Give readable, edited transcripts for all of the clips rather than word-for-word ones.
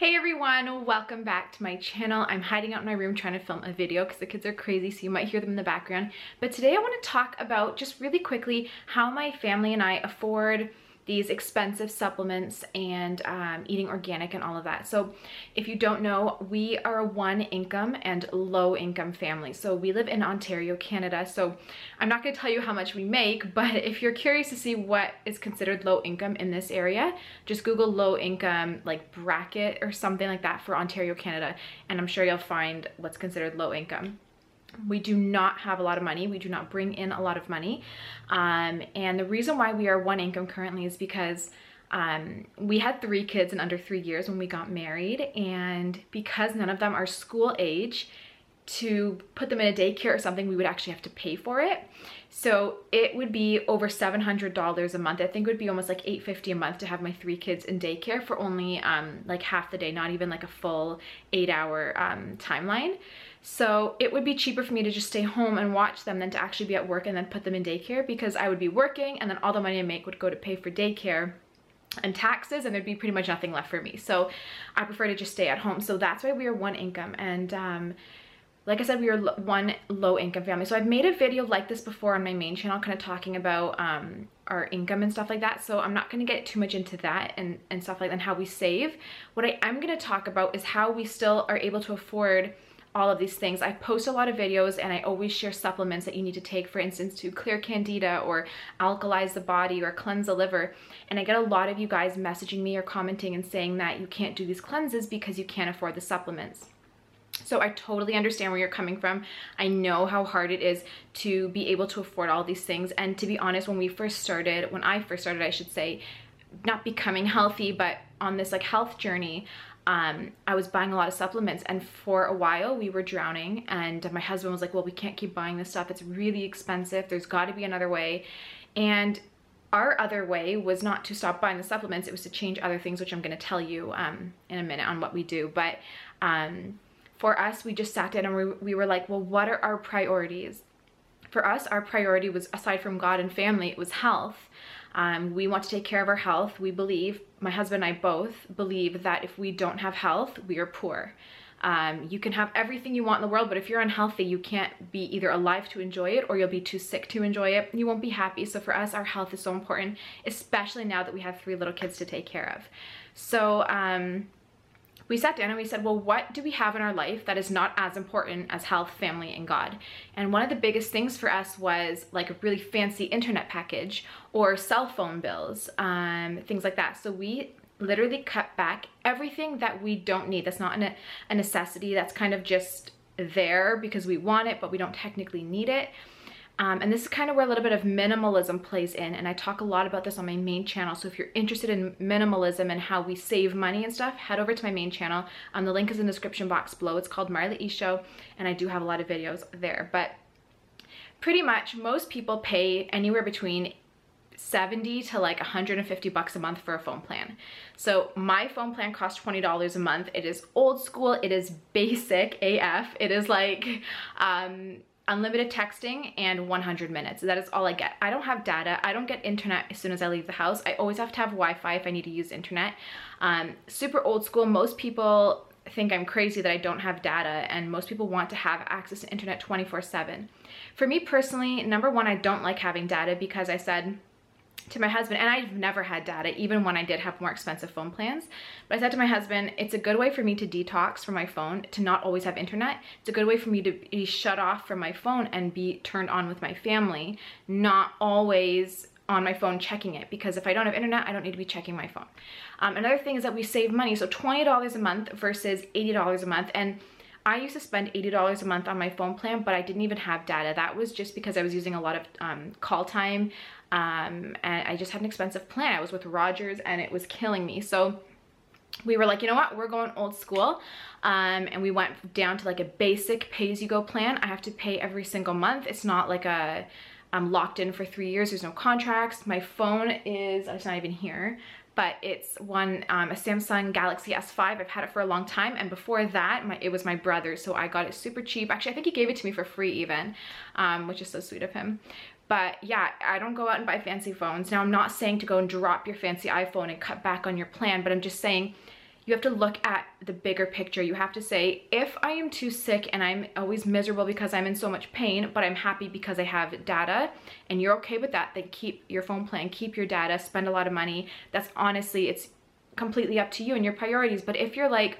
Hey everyone, welcome back to my channel. I'm hiding out in my room trying to film a video because the kids are crazy, so you might hear them in the background. But today I want to talk about, just really quickly, how my family and I afford these expensive supplements and eating organic and all of that. So if you don't know, we are a one income and low income family. So we live in Ontario, Canada. So I'm not going to tell you how much we make, but if you're curious to see what is considered low income in this area, just Google low income like bracket or something like that for Ontario, Canada, and I'm sure you'll find what's considered low income. We do not have a lot of money. We do not bring in a lot of money. And the reason why we are one income currently is because we had 3 kids in under 3 years when we got married. And because none of them are school age, to put them in a daycare or something, we would actually have to pay for it. So it would be over $700 a month. I think it would be almost like $850 a month to have my 3 kids in daycare for only like half the day, not even like a full 8-hour timeline. So it would be cheaper for me to just stay home and watch them than to actually be at work and then put them in daycare, because I would be working and then all the money I make would go to pay for daycare and taxes, and there'd be pretty much nothing left for me. So I prefer to just stay at home. So that's why we are one income. And like I said, we are one low income family. So I've made a video like this before on my main channel, kind of talking about our income and stuff like that. So I'm not going to get too much into that and stuff like that and how we save. What I am going to talk about is how we still are able to afford all of these things. I post a lot of videos and I always share supplements that you need to take, for instance, to clear candida or alkalize the body or cleanse the liver. And I get a lot of you guys messaging me or commenting and saying that you can't do these cleanses because you can't afford the supplements. So I totally understand where you're coming from. I know how hard it is to be able to afford all these things. And to be honest, when I first started, I should say, not becoming healthy, but on this like health journey, I was buying a lot of supplements, and for a while we were drowning, and my husband was like, well, we can't keep buying this stuff. It's really expensive. There's got to be another way. And our other way was not to stop buying the supplements. It was to change other things, which I'm going to tell you in a minute on what we do. But for us, we just sat down and we were like, well, what are our priorities? For us, our priority was, aside from God and family, it was health. We want to take care of our health. We believe, my husband and I both believe, that if we don't have health, we are poor. You can have everything you want in the world, but if you're unhealthy, you can't be either alive to enjoy it or you'll be too sick to enjoy it. You won't be happy. So for us, our health is so important, especially now that we have 3 little kids to take care of. So we sat down and we said, well, what do we have in our life that is not as important as health, family, and God? And one of the biggest things for us was like a really fancy internet package or cell phone bills, things like that. So we literally cut back everything that we don't need. That's not a necessity. That's kind of just there because we want it, but we don't technically need it. And this is kind of where a little bit of minimalism plays in, and I talk a lot about this on my main channel. So if you're interested in minimalism and how we save money and stuff, head over to my main channel. The link is in the description box below. It's called Marla Show, and I do have a lot of videos there. But pretty much most people pay anywhere between 70 to like 150 bucks a month for a phone plan. So my phone plan costs $20 a month. It is old school. It is basic AF. It is like unlimited texting and 100 minutes. That is all I get. I don't have data. I don't get internet as soon as I leave the house. I always have to have Wi-Fi if I need to use internet. Super old school. Most people think I'm crazy that I don't have data, and most people want to have access to internet 24/7. For me personally, number one, I don't like having data because I said to my husband, and I've never had data even when I did have more expensive phone plans, but I said to my husband, it's a good way for me to detox from my phone, to not always have internet. It's a good way for me to be shut off from my phone and be turned on with my family, not always on my phone checking it, because if I don't have internet, I don't need to be checking my phone. Another thing is that we save money. So $20 a month versus $80 a month. And I used to spend $80 a month on my phone plan, but I didn't even have data. That was just because I was using a lot of call time, and I just had an expensive plan. I was with Rogers and it was killing me. So we were like, you know what, we're going old school, and we went down to like a basic pay-as-you-go plan. I have to pay every single month. It's not like I'm locked in for 3 years. There's no contracts. My phone is, it's not even here, but it's a Samsung Galaxy S5. I've had it for a long time, and before that, it was my brother's, so I got it super cheap. Actually, I think he gave it to me for free even, which is so sweet of him. But yeah, I don't go out and buy fancy phones. Now, I'm not saying to go and drop your fancy iPhone and cut back on your plan, but I'm just saying you have to look at the bigger picture. You have to say, if I am too sick and I'm always miserable because I'm in so much pain, but I'm happy because I have data, and you're okay with that, then keep your phone plan, keep your data, spend a lot of money. That's honestly, it's completely up to you and your priorities. But if you're like,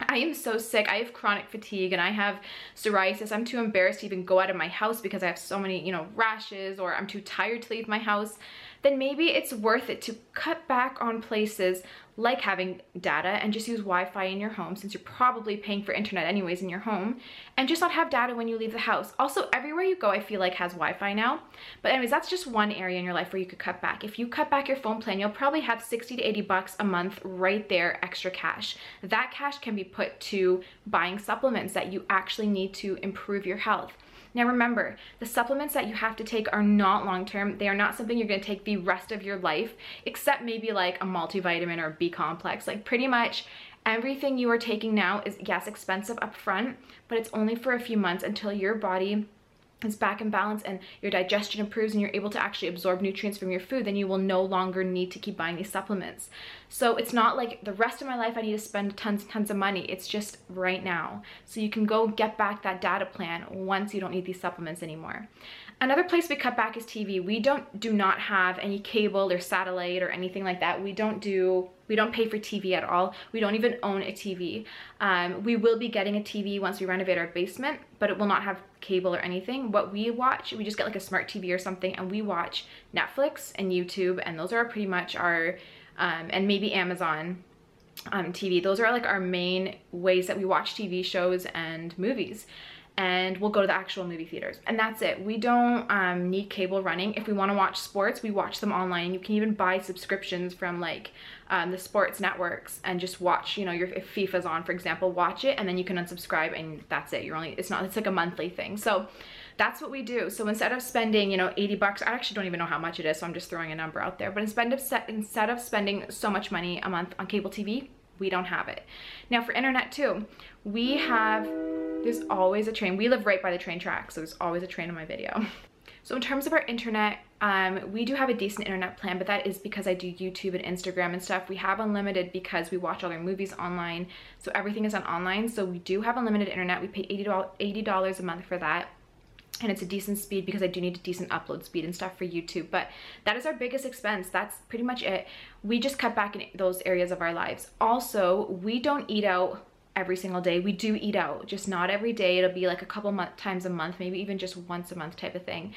I am so sick, I have chronic fatigue and I have psoriasis, I'm too embarrassed to even go out of my house because I have so many, you know, rashes, or I'm too tired to leave my house, then maybe it's worth it to cut back on places like having data and just use Wi-Fi in your home, since you're probably paying for internet anyways in your home, and just not have data when you leave the house. Also, everywhere you go, I feel like has Wi-Fi now. But anyways, that's just one area in your life where you could cut back. If you cut back your phone plan, you'll probably have 60 to 80 bucks a month right there, extra cash. That cash can be put to buying supplements that you actually need to improve your health. Now remember, the supplements that you have to take are not long-term. They are not something you're gonna take the rest of your life, except maybe like a multivitamin or a B complex. Like pretty much everything you are taking now is, yes, expensive up front, but it's only for a few months until your body is back in balance and your digestion improves and you're able to actually absorb nutrients from your food. Then you will no longer need to keep buying these supplements. So it's not like the rest of my life I need to spend tons of money. It's just right now. So you can go get back that data plan once you don't need these supplements anymore. Another place we cut back is TV. We do not have any cable or satellite or anything like that. We don't pay for TV at all. We don't even own a TV. We will be getting a TV once we renovate our basement, but it will not have cable or anything. What we watch, we just get like a smart TV or something, and we watch Netflix and YouTube, and those are pretty much our, and maybe Amazon TV. Those are like our main ways that we watch TV shows and movies. And we'll go to the actual movie theaters, and that's it. We don't need cable running. If we want to watch sports, we watch them online. You can even buy subscriptions from like the sports networks and just watch, you know, if FIFA's on, for example, watch it, and then you can unsubscribe, and that's it. It's like a monthly thing. So that's what we do. So instead of spending, you know, 80 bucks, I actually don't even know how much it is, so I'm just throwing a number out there. But instead of spending so much money a month on cable TV, we don't have it. Now for internet too, there's always a train. We live right by the train track, so there's always a train in my video. So in terms of our internet, we do have a decent internet plan, but that is because I do YouTube and Instagram and stuff. We have unlimited because we watch all our movies online, so everything is on online. So we do have unlimited internet. We pay $80 a month for that. And it's a decent speed because I do need a decent upload speed and stuff for YouTube. But that is our biggest expense. That's pretty much it. We just cut back in those areas of our lives. Also, we don't eat out every single day. We do eat out, just not every day. It'll be like a couple times a month, maybe even just once a month type of thing.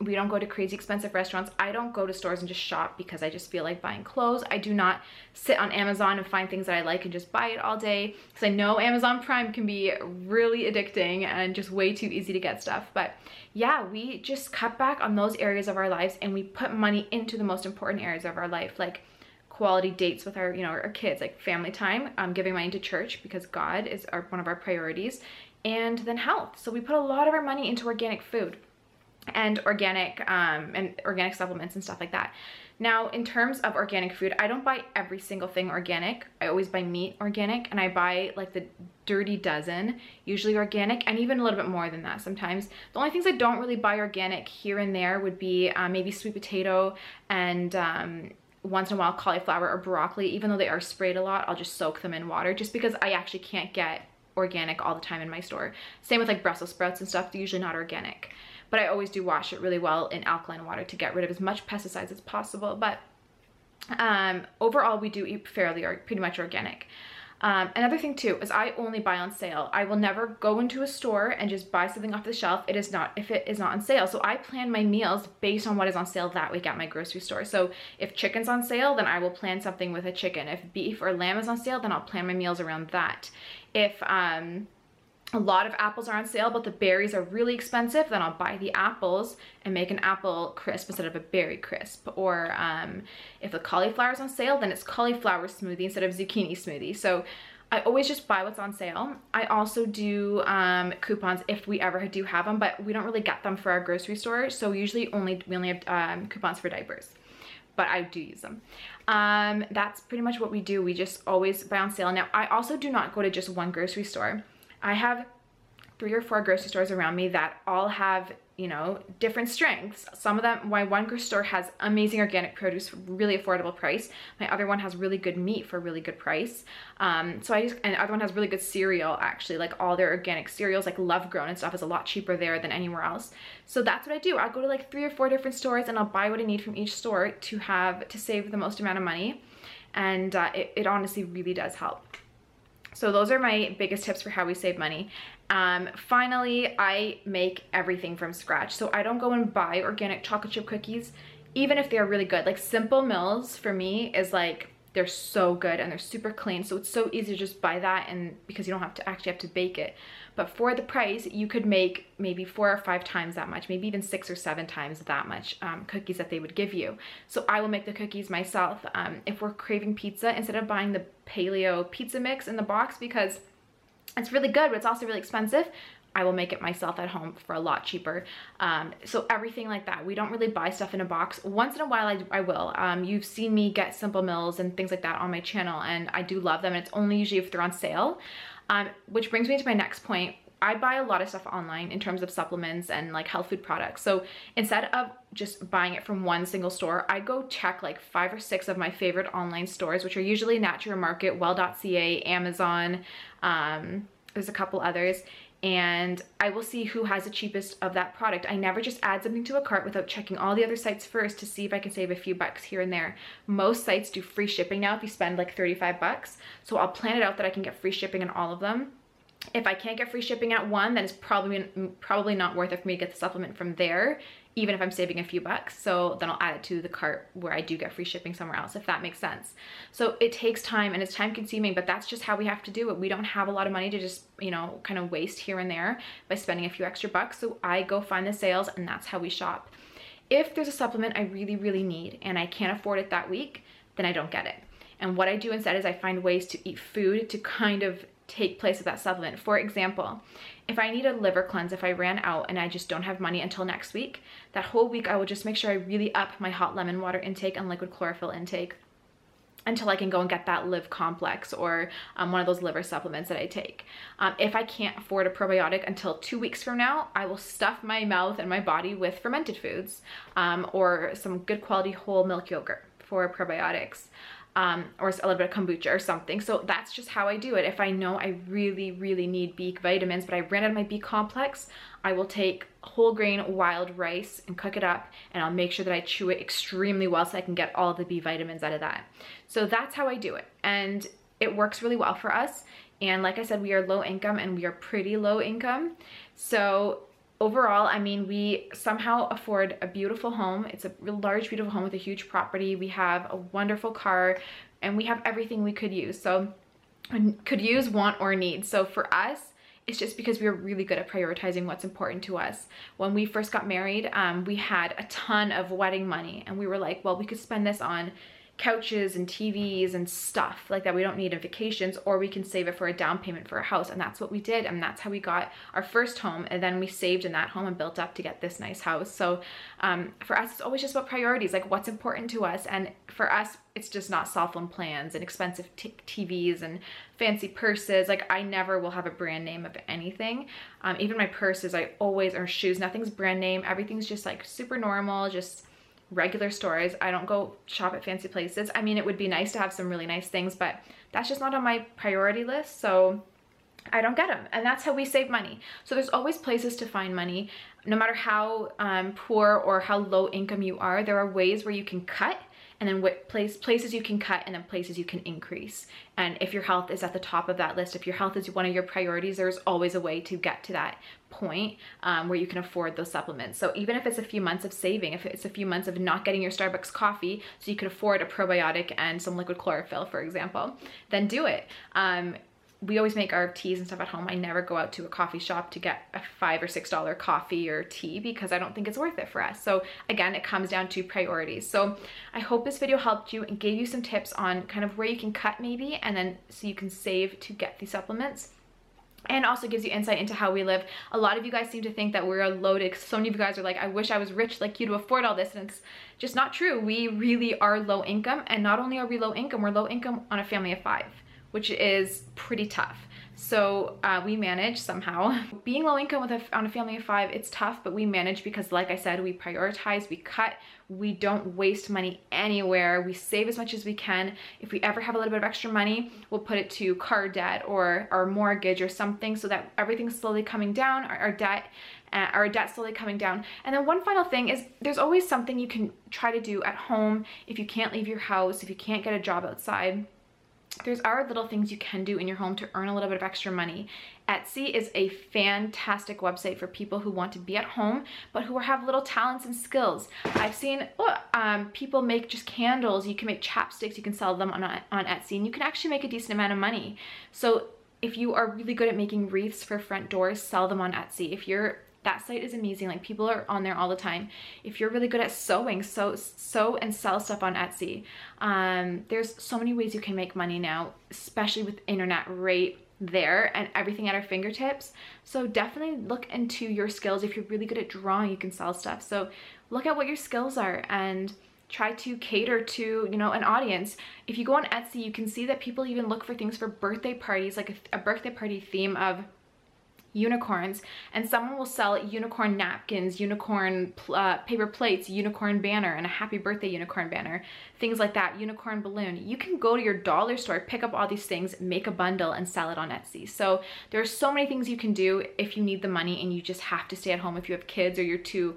We don't go to crazy expensive restaurants. I don't go to stores and just shop because I just feel like buying clothes. I do not sit on Amazon and find things that I like and just buy it all day, because I know Amazon Prime can be really addicting and just way too easy to get stuff. But yeah, we just cut back on those areas of our lives and we put money into the most important areas of our life, like quality dates with our, you know, our kids, like family time, giving money to church because God is one of our priorities, and then health. So we put a lot of our money into organic food and organic supplements and stuff like that. Now, in terms of organic food, I don't buy every single thing organic. I always buy meat organic, and I buy like the dirty dozen, usually organic, and even a little bit more than that sometimes. The only things I don't really buy organic here and there would be maybe sweet potato and once in a while cauliflower or broccoli. Even though they are sprayed a lot, I'll just soak them in water just because I actually can't get organic all the time in my store. Same with like Brussels sprouts and stuff, they're usually not organic. But I always do wash it really well in alkaline water to get rid of as much pesticides as possible. But overall, we do eat pretty much organic. Another thing too is I only buy on sale. I will never go into a store and just buy something off the shelf if it is not on sale. So I plan my meals based on what is on sale that week at my grocery store. So if chicken's on sale, then I will plan something with a chicken. If beef or lamb is on sale, then I'll plan my meals around that. If a lot of apples are on sale, but the berries are really expensive, then I'll buy the apples and make an apple crisp instead of a berry crisp. Or if the cauliflower is on sale, then it's cauliflower smoothie instead of zucchini smoothie. So I always just buy what's on sale. I also do coupons if we ever do have them, but we don't really get them for our grocery store. So usually we only have coupons for diapers, but I do use them. That's pretty much what we do. We just always buy on sale. Now, I also do not go to just one grocery store. I have 3 or 4 grocery stores around me that all have you know, different strengths. Some of them, my one store has amazing organic produce for really affordable price. My other one has really good meat for a really good price. And the other one has really good cereal, actually, like all their organic cereals, like Love Grown and stuff, is a lot cheaper there than anywhere else. So that's what I do. I'll go to like 3 or 4 different stores and I'll buy what I need from each store to save the most amount of money. And it honestly really does help. So those are my biggest tips for how we save money. Finally, I make everything from scratch. So I don't go and buy organic chocolate chip cookies, even if they're really good. Like Simple Mills for me is like, they're so good and they're super clean. So it's so easy to just buy that, and because you don't have to bake it. But for the price, you could make maybe 4 or 5 times that much, maybe even 6 or 7 times that much cookies that they would give you. So I will make the cookies myself. If we're craving pizza, instead of buying the paleo pizza mix in the box, because it's really good, but it's also really expensive, I will make it myself at home for a lot cheaper. So everything like that. We don't really buy stuff in a box. Once in a while I will. You've seen me get Simple Mills and things like that on my channel, and I do love them, and it's only usually if they're on sale. Which brings me to my next point. I buy a lot of stuff online in terms of supplements and like health food products. So instead of just buying it from one single store, I go check like 5 or 6 of my favorite online stores, which are usually Naturomarket, well.ca, Amazon, there's a couple others, and I will see who has the cheapest of that product. I never just add something to a cart without checking all the other sites first to see if I can save a few bucks here and there. Most sites do free shipping now if you spend like 35 bucks. So I'll plan it out that I can get free shipping on all of them. If I can't get free shipping at one, then it's probably not worth it for me to get the supplement from there, even if I'm saving a few bucks. So then I'll add it to the cart where I do get free shipping somewhere else, if that makes sense. So it takes time and it's time consuming, but that's just how we have to do it. We don't have a lot of money to just, you know, kind of waste here and there by spending a few extra bucks. So I go find the sales, and that's how we shop. If there's a supplement I really, really need and I can't afford it that week, then I don't get it. And what I do instead is I find ways to eat food to kind of take place of that supplement. For example, if I need a liver cleanse, if I ran out and I just don't have money until next week, that whole week I will just make sure I really up my hot lemon water intake and liquid chlorophyll intake until I can go and get that live complex or one of those liver supplements that I take. If I can't afford a probiotic until 2 weeks from now, I will stuff my mouth and my body with fermented foods or some good quality whole milk yogurt for probiotics. Or a little bit of kombucha or something. So that's just how I do it. If I know I really, really need B vitamins, but I ran out of my B complex, I will take whole grain wild rice and cook it up, and I'll make sure that I chew it extremely well so I can get all of the B vitamins out of that. So that's how I do it. And it works really well for us. And like I said, we are low income, and we are pretty low income. So overall, I mean, we somehow afford a beautiful home. It's a real large, beautiful home with a huge property. We have a wonderful car, and we have everything we could use. So could use, want, or need. So for us, it's just because we are really good at prioritizing what's important to us. When we first got married, we had a ton of wedding money, and we were like, well, we could spend this on couches and TVs and stuff like that we don't need on vacations, or we can save it for a down payment for a house. And that's what we did, and that's how we got our first home, and then we saved in that home and built up to get this nice house. So for us, it's always just about priorities, like what's important to us. And for us, it's just not cell phone plans and expensive TVs and fancy purses. Like I never will have a brand name of anything. Even my purses, or shoes, nothing's brand name. Everything's just like super normal, just regular stores. I don't go shop at fancy places. I mean, it would be nice to have some really nice things, but that's just not on my priority list, so I don't get them. And that's how we save money. So there's always places to find money. No matter how poor or how low income you are, there are ways where you can cut, and then what places you can cut, and then places you can increase. And if your health is at the top of that list, if your health is one of your priorities, there's always a way to get to that point where you can afford those supplements. So even if it's a few months of saving, if it's a few months of not getting your Starbucks coffee so you can afford a probiotic and some liquid chlorophyll, for example, then do it. We always make our teas and stuff at home. I never go out to a coffee shop to get a $5 or $6 coffee or tea because I don't think it's worth it for us. So again, it comes down to priorities. So I hope this video helped you and gave you some tips on kind of where you can cut maybe, and then so you can save to get these supplements. And also gives you insight into how we live. A lot of you guys seem to think that we're loaded. So many of you guys are like, I wish I was rich like you to afford all this. And it's just not true. We really are low income. And not only are we low income, we're low income on a family of 5, which is pretty tough. So we manage somehow. Being low income with on a family of 5, it's tough, but we manage because, like I said, we prioritize, we cut, we don't waste money anywhere. We save as much as we can. If we ever have a little bit of extra money, we'll put it to car debt or our mortgage or something, so that everything's slowly coming down, our debt slowly coming down. And then one final thing is, there's always something you can try to do at home if you can't leave your house, if you can't get a job outside. There's little things you can do in your home to earn a little bit of extra money. Etsy is a fantastic website for people who want to be at home, but who have little talents and skills. I've seen people make just candles. You can make chapsticks. You can sell them on Etsy, and you can actually make a decent amount of money. So if you are really good at making wreaths for front doors, sell them on Etsy. That site is amazing. Like, people are on there all the time. If you're really good at sewing, sew and sell stuff on Etsy. There's so many ways you can make money now, especially with internet right there and everything at our fingertips. So definitely look into your skills. If you're really good at drawing, you can sell stuff. So look at what your skills are and try to cater to, an audience. If you go on Etsy, you can see that people even look for things for birthday parties, like a birthday party theme of unicorns, and someone will sell unicorn napkins, unicorn paper plates, unicorn banner, and a happy birthday unicorn banner, things like that, unicorn balloon. You can go to your dollar store, pick up all these things, make a bundle, and sell it on Etsy. So there's so many things you can do if you need the money and you just have to stay at home. If you have kids or you're too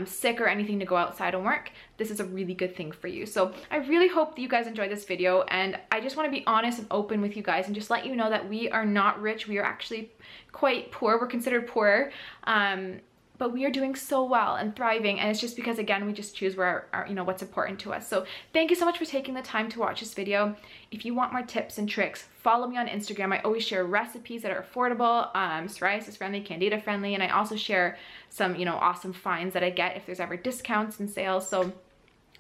sick or anything to go outside and work, this is a really good thing for you. So I really hope that you guys enjoyed this video, and I just want to be honest and open with you guys and just let you know that we are not rich. We are actually quite poor. We're considered poor, but we are doing so well and thriving, and it's just because, again, we just choose where our what's important to us. So thank you so much for taking the time to watch this video. If you want more tips and tricks, follow me on Instagram. I always share recipes that are affordable, psoriasis friendly, candida friendly, and I also share some awesome finds that I get if there's ever discounts and sales. So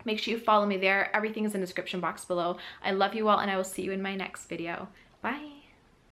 make sure you follow me there. Everything is in the description box below. I love you all, and I will see you in my next video. Bye.